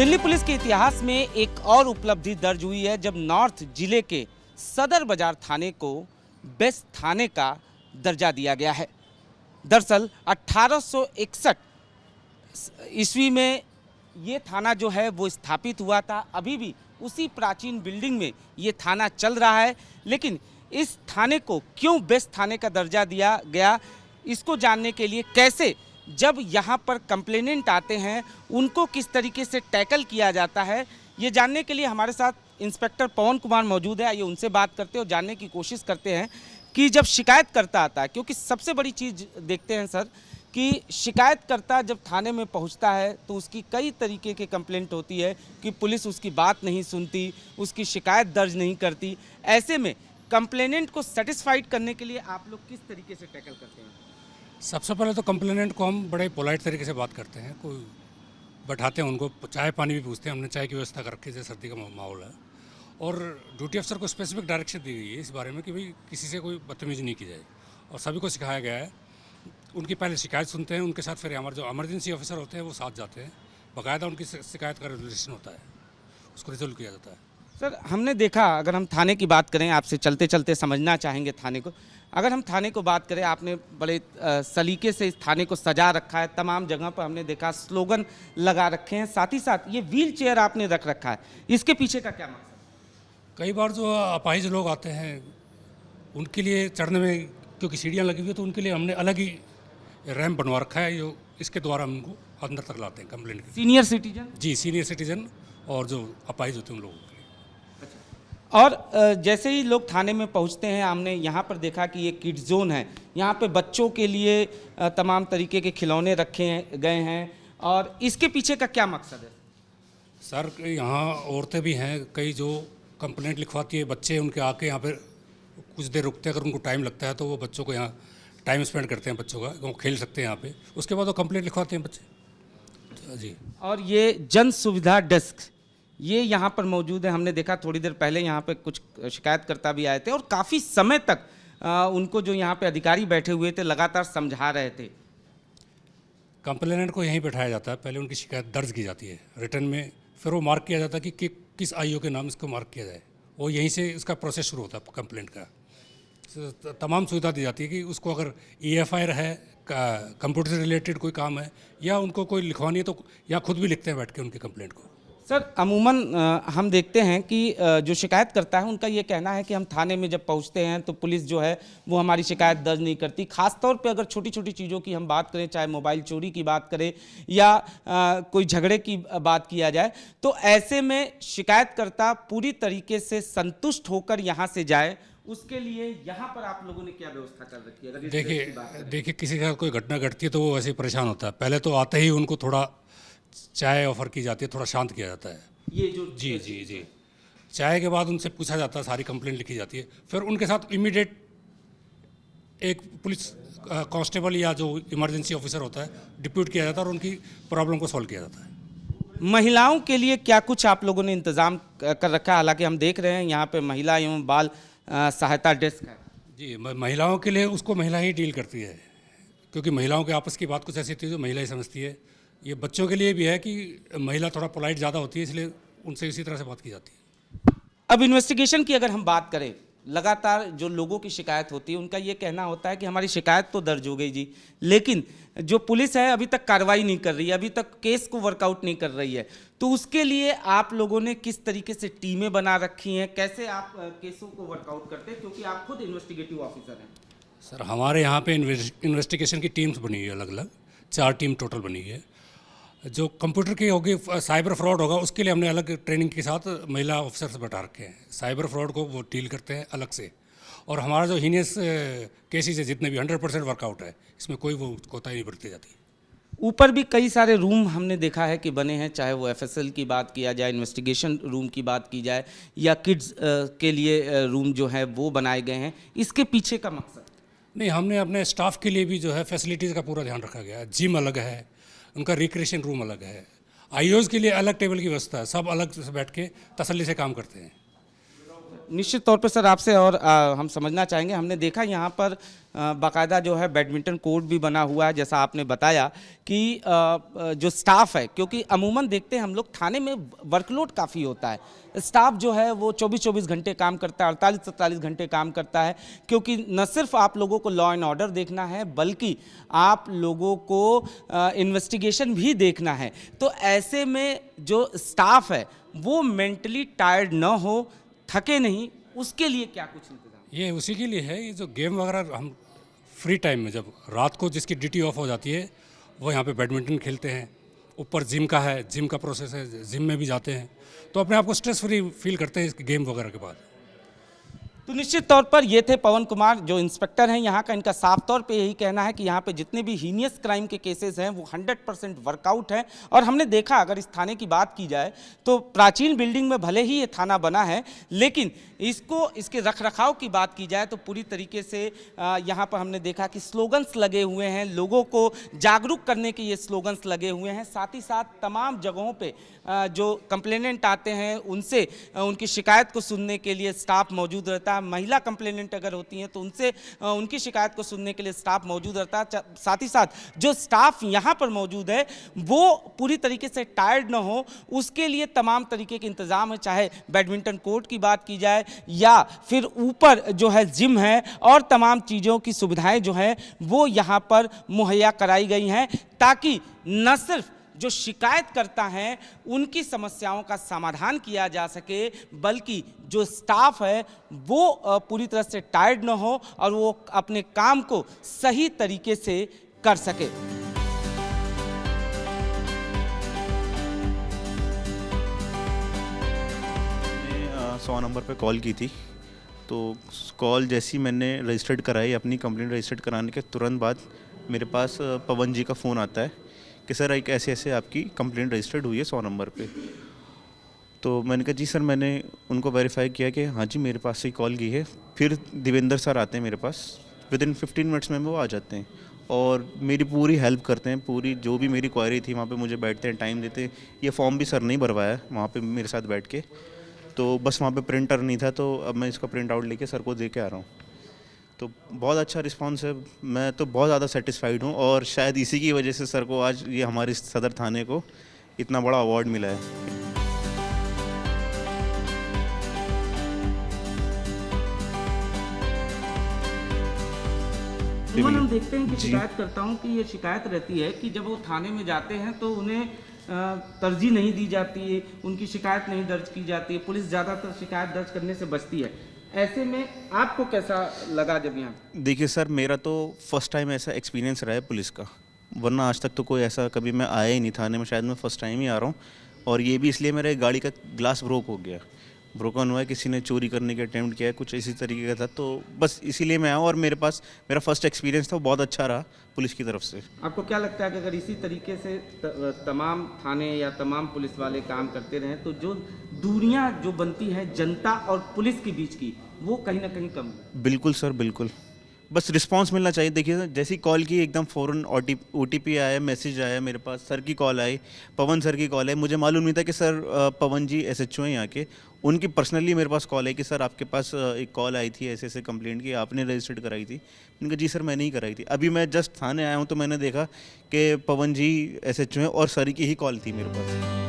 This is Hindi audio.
दिल्ली पुलिस के इतिहास में एक और उपलब्धि दर्ज हुई है जब नॉर्थ जिले के सदर बाजार थाने को बेस्ट थाने का दर्जा दिया गया है। दरअसल 1861 ईस्वी में ये थाना जो है वो स्थापित हुआ था। अभी भी उसी प्राचीन बिल्डिंग में ये थाना चल रहा है, लेकिन इस थाने को क्यों बेस्ट थाने का दर्जा दिया गया, इसको जानने के लिए कैसे जब यहाँ पर कंप्लेनेंट आते हैं उनको किस तरीके से टैकल किया जाता है, ये जानने के लिए हमारे साथ इंस्पेक्टर पवन कुमार मौजूद है। आइए उनसे बात करते हैं और जानने की कोशिश करते हैं कि जब शिकायतकर्ता आता है, क्योंकि सबसे बड़ी चीज़ देखते हैं सर कि शिकायतकर्ता जब थाने में पहुंचता है तो उसकी कई तरीके की कंप्लेंट होती है कि पुलिस उसकी बात नहीं सुनती, उसकी शिकायत दर्ज नहीं करती। ऐसे में कंप्लेनेंट को सेटिस्फाइड करने के लिए आप लोग किस तरीके से टैकल करते हैं? सबसे पहले तो कंप्लेनेंट को हम बड़े पोलाइट तरीके से बात करते हैं, कोई बैठाते हैं, उनको चाय पानी भी पूछते हैं। हमने चाय की व्यवस्था कर रखी है, जैसे सर्दी का माहौल है, और ड्यूटी अफसर को स्पेसिफिक डायरेक्शन दी गई है इस बारे में कि भाई किसी से कोई बदतमीजी नहीं की जाए, और सभी को सिखाया गया है। उनकी पहले शिकायत सुनते हैं, उनके साथ फिर हमारे जो इमरजेंसी ऑफिसर होते हैं वो साथ जाते हैं, बाकायदा उनकी शिकायत का रेजोल्यूशन होता है, उसको रिजोल्व किया जाता है। सर हमने देखा, अगर हम थाने की बात करें, आपसे चलते चलते समझना चाहेंगे थाने को, अगर हम थाने को बात करें, आपने बड़े सलीके से इस थाने को सजा रखा है। तमाम जगह पर हमने देखा स्लोगन लगा रखे हैं, साथ ही साथ ये व्हील चेयर आपने रख रखा है, इसके पीछे का क्या मकसद? कई बार जो अपाहिज लोग आते हैं उनके लिए चढ़ने में, क्योंकि सीढ़ियाँ लगी हुई है, तो उनके लिए हमने अलग ही रैंप बनवा रखा है, जो इसके द्वारा हम उनको अंदर तक लाते हैं कंप्लेंट के। Senior citizen? जी, सीनियर सिटीजन और जो अपाहिज होते हैं उन लोगों के लिए। और जैसे ही लोग थाने में पहुंचते हैं, हमने यहाँ पर देखा कि ये किड्स जोन है, यहाँ पे बच्चों के लिए तमाम तरीके के खिलौने रखे गए हैं, और इसके पीछे का क्या मकसद है? सर यहाँ औरतें भी हैं कई जो कंप्लेंट लिखवाती है, बच्चे उनके आके यहाँ पे कुछ देर रुकते हैं, अगर उनको टाइम लगता है तो वो बच्चों को यहाँ टाइम स्पेंड करते हैं, बच्चों का वो खेल सकते हैं यहाँ पे, उसके बाद वो कंप्लेंट लिखवाते हैं बच्चे। जी। और ये जन सुविधा डेस्क ये यहाँ पर मौजूद है। हमने देखा थोड़ी देर पहले यहाँ पे कुछ शिकायतकर्ता भी आए थे और काफ़ी समय तक उनको जो यहाँ पे अधिकारी बैठे हुए थे लगातार समझा रहे थे। कंप्लेनेंट को यहीं बैठाया जाता है, पहले उनकी शिकायत दर्ज की जाती है रिटर्न में, फिर वो मार्क किया जाता है कि किस आईओ के नाम इसको मार्क किया जाए, वो यहीं से इसका प्रोसेस शुरू होता है कंप्लेंट का। तमाम सुविधा दी जाती है कि उसको अगर EFI है, कंप्यूटर से रिलेटेड कोई काम है, या उनको कोई लिखवानी है तो या खुद भी लिखते हैं बैठ के उनकी कंप्लेंट को। सर अमूमन हम देखते हैं कि जो शिकायत करता है उनका ये कहना है कि हम थाने में जब पहुंचते हैं तो पुलिस जो है वो हमारी शिकायत दर्ज नहीं करती। खास तौर पे अगर छोटी छोटी चीज़ों की हम बात करें, चाहे मोबाइल चोरी की बात करें या कोई झगड़े की बात किया जाए, तो ऐसे में शिकायतकर्ता पूरी तरीके से संतुष्ट होकर यहाँ से जाए, उसके लिए यहाँ पर आप लोगों ने क्या व्यवस्था कर रखी है? देखिए किसी के साथ कोई घटना घटती है तो वो वैसे ही परेशान होता है, पहले तो आते ही उनको थोड़ा चाय ऑफर की जाती है, थोड़ा शांत किया जाता है। ये जो जी चाय के बाद उनसे पूछा जाता है, सारी कंप्लेंट लिखी जाती है, फिर उनके साथ इमीडिएट एक पुलिस कांस्टेबल या जो इमरजेंसी ऑफिसर होता है डिप्यूट किया जाता है और उनकी प्रॉब्लम को सॉल्व किया जाता है। महिलाओं के लिए क्या कुछ आप लोगों ने इंतजाम कर रखा है? हालांकि हम देख रहे हैं यहाँ पे महिला एवं बाल सहायता डेस्क है। जी, महिलाओं के लिए उसको महिला ही डील करती है, क्योंकि महिलाओं के आपस की बात कुछ ऐसी होती है जो महिला ही समझती है। ये बच्चों के लिए भी है कि महिला थोड़ा पोलाइट ज़्यादा होती है, इसलिए उनसे इसी तरह से बात की जाती है। अब इन्वेस्टिगेशन की अगर हम बात करें, लगातार जो लोगों की शिकायत होती है उनका ये कहना होता है कि हमारी शिकायत तो दर्ज हो गई जी, लेकिन जो पुलिस है अभी तक कार्रवाई नहीं कर रही है, अभी तक केस को वर्कआउट नहीं कर रही है। तो उसके लिए आप लोगों ने किस तरीके से टीमें बना रखी हैं, कैसे आप केसों को वर्कआउट करते हैं, क्योंकि आप खुद इन्वेस्टिगेटिव ऑफिसर हैं? सर हमारे यहाँ पे इन्वेस्टिगेशन की टीम्स बनी हुई है, अलग अलग 4 टीम टोटल बनी है। जो कंप्यूटर की होगी, साइबर फ्रॉड होगा, उसके लिए हमने अलग ट्रेनिंग के साथ महिला ऑफिसर्स बैठा रखे हैं। साइबर फ्रॉड को वो डील करते हैं अलग से, और हमारा जो हीनियस केसेस है जितने भी 100% वर्कआउट है, इसमें कोई वो कोताही नहीं बरती जाती। ऊपर भी कई सारे रूम हमने देखा है कि बने हैं, चाहे वो FSL की बात किया जाए, इन्वेस्टिगेशन रूम की बात की जाए, या किड्स के लिए रूम जो है वो बनाए गए हैं। इसके पीछे का मकसद? नहीं, हमने अपने स्टाफ के लिए भी जो है फैसिलिटीज़ का पूरा ध्यान रखा गया है। जिम अलग है, उनका रिक्रिएशन रूम अलग है, IOs के लिए अलग टेबल की व्यवस्था है, सब अलग से बैठ के तसल्ली से काम करते हैं। निश्चित तौर पे सर आपसे और हम समझना चाहेंगे, हमने देखा यहाँ पर बाकायदा जो है बैडमिंटन कोर्ट भी बना हुआ है, जैसा आपने बताया कि जो स्टाफ है, क्योंकि अमूमन देखते हैं हम लोग थाने में वर्कलोड काफ़ी होता है, स्टाफ जो है वो 24-24 घंटे काम करता है, 48-47 घंटे काम करता है, क्योंकि न सिर्फ आप लोगों को लॉ एंड ऑर्डर देखना है बल्कि आप लोगों को इन्वेस्टिगेशन भी देखना है। तो ऐसे में जो स्टाफ है वो मेंटली टायर्ड ना हो, थके नहीं, उसके लिए क्या कुछ इंतजाम? ये उसी के लिए है, ये जो गेम वगैरह हम फ्री टाइम में जब रात को जिसकी ड्यूटी ऑफ हो जाती है वो यहाँ पे बैडमिंटन खेलते हैं। ऊपर जिम का है, जिम का प्रोसेस है, जिम में भी जाते हैं, तो अपने आप को स्ट्रेस फ्री फील करते हैं इस गेम वगैरह के बाद। तो निश्चित तौर पर ये थे पवन कुमार जो इंस्पेक्टर हैं यहाँ का। इनका साफ तौर पे यही कहना है कि यहाँ पे जितने भी हीनियस क्राइम के केसेस हैं वो 100% वर्कआउट हैं। और हमने देखा, अगर इस थाने की बात की जाए तो प्राचीन बिल्डिंग में भले ही ये थाना बना है, लेकिन इसके रखरखाव की बात की जाए तो पूरी तरीके से यहाँ पर हमने देखा कि स्लोगन्स लगे हुए हैं, लोगों को जागरूक करने के ये स्लोगन्स लगे हुए हैं। साथ ही साथ तमाम जगहों पे जो कंप्लेनेंट आते हैं उनसे उनकी शिकायत को सुनने के लिए स्टाफ मौजूद रहता है। महिला कंप्लेनेंट अगर होती हैं तो उनसे उनकी शिकायत को सुनने के लिए स्टाफ मौजूद रहता है। साथ ही साथ जो स्टाफ यहाँ पर मौजूद है वो पूरी तरीके से टायर्ड ना हो, उसके लिए तमाम तरीके के इंतज़ाम है, चाहे बैडमिंटन कोर्ट की बात की जाए या फिर ऊपर जो है जिम है और तमाम चीज़ों की सुविधाएं जो हैं वो यहाँ पर मुहैया कराई गई हैं, ताकि न सिर्फ जो शिकायत करता है उनकी समस्याओं का समाधान किया जा सके, बल्कि जो स्टाफ है वो पूरी तरह से टायर्ड ना हो और वो अपने काम को सही तरीके से कर सके। मैंने 100 नंबर पे कॉल की थी, तो कॉल जैसी मैंने रजिस्टर्ड कराई, अपनी कंप्लेंट रजिस्टर्ड कराने के तुरंत बाद मेरे पास पवन जी का फ़ोन आता है कि सर एक ऐसे ऐसे आपकी कंप्लेंट रजिस्टर्ड हुई है 100 नंबर पे। तो मैंने कहा जी सर, मैंने उनको वेरीफाई किया कि हाँ जी मेरे पास से ही कॉल की है। फिर देवेंद्र सर आते हैं मेरे पास, विदिन 15 मिनट्स में वो आ जाते हैं और मेरी पूरी हेल्प करते हैं। पूरी जो भी मेरी क्वारी थी वहाँ पे मुझे बैठते हैं, टाइम देते हैं। ये फॉर्म भी सर नहीं भरवाया वहाँ पे मेरे साथ बैठ के, तो बस वहाँ पे प्रिंटर नहीं था, तो अब मैं इसका प्रिंट आउट लेके सर को दे के आ रहा हूँ। तो बहुत अच्छा रिस्पांस है, मैं तो बहुत ज़्यादा सेटिस्फाइड हूँ और शायद इसी की वजह से सर को आज ये हमारे सदर थाने को इतना बड़ा अवार्ड मिला है। हम देखते हैं कि शिकायतकर्ताओं की ये शिकायत रहती है कि जब वो थाने में जाते हैं तो उन्हें तरजीह नहीं दी जाती है, उनकी शिकायत नहीं दर्ज की जाती है, पुलिस ज़्यादातर शिकायत दर्ज करने से बचती है। ऐसे में आपको कैसा लगा जब यहाँ? देखिए सर, मेरा तो फर्स्ट टाइम ऐसा एक्सपीरियंस रहा है पुलिस का, वरना आज तक तो कोई ऐसा कभी मैं आया ही नहीं थाने में। शायद मैं फ़र्स्ट टाइम ही आ रहा हूँ, और ये भी इसलिए मेरे गाड़ी का ग्लास ब्रोक हो गया, ब्रोकन हुआ है, किसी ने चोरी करने के अटेम्प्ट किया है, कुछ इसी तरीके का था, तो बस इसीलिए मैं आया हूँ। और मेरे पास मेरा फर्स्ट एक्सपीरियंस था, बहुत अच्छा रहा पुलिस की तरफ से। आपको क्या लगता है कि अगर इसी तरीके से तमाम थाने या तमाम पुलिस वाले काम करते रहें तो जो दूरियां जो बनती हैं जनता और पुलिस के बीच की, वो कहीं ना कहीं कम? बिल्कुल सर, बिल्कुल, बस रिस्पांस मिलना चाहिए। देखिए जैसी कॉल की एकदम फ़ौरन OTP आया, मैसेज आया मेरे पास, सर की कॉल आई, पवन सर की कॉल है। मुझे मालूम नहीं था कि सर पवन जी SHO हैं यहाँ के, उनकी पर्सनली मेरे पास कॉल है कि सर आपके पास एक कॉल आई थी ऐसे ऐसे कंप्लेंट की, आपने रजिस्टर्ड कराई थी। मैंने कहा जी सर मैंने ही कराई थी, अभी मैं जस्ट थाने आया हूँ तो मैंने देखा कि पवन जी SHO हैं और सर की ही कॉल थी मेरे पास।